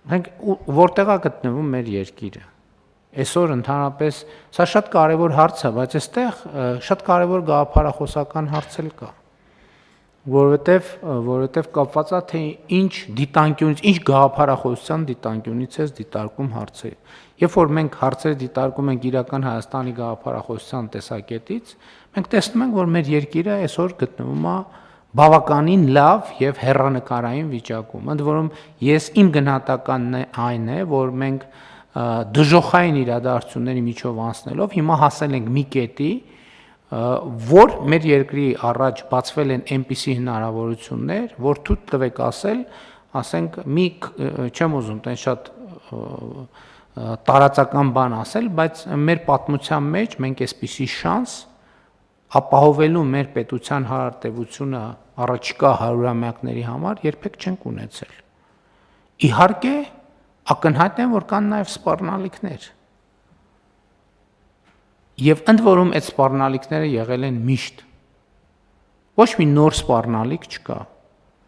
Մենք որտեղ է գտնվում մեր երկիրը։ Այսօր ընդհանրապես սա շատ կարևոր հարց է, բայց այստեղ շատ կարևոր գաղափարախոսական հարց էլ կա, որովհետև կապված է թե ինչ դիտանկյունից, ինչ գաղափարախոսության դիտանկյունից է դիտարկում հարցը։ Երբ որ մենք հարցերը դիտարկում ենք իրական Հայաստանի գաղափարախոսության տեսակետից, մենք տեսնում ենք, որ մեր երկիրը այսօր գտնվում է բավականին լավ եւ հեռանկարային վիճակում։ Ընդ որում ես իմ գնահատականն այն է, որ մենք դժոխային իրադարձությունների միջով անցնելով հիմա հասել ենք մի կետի, որ մեր երկրի առաջ բացվել են այնպիսի հնարավորություններ, որ թույլ տվեք ասենք չեմ ուզում տեն շատ տարածական բան ասել, բայց մեր պատմության մեջ մենք այսպիսի շանս ապահովելու մեր պետության հարարտևությունը առաջիկա հարյուրամյակների համար երբեք չենք ունեցել։ Իհարկե, ակնհայտ է, որ կան նաև սպառնալիքներ։ Եվ ընդ որում այդ սպառնալիքները եղել են միշտ։ Ոչ մի նոր սպառնալիք չկա։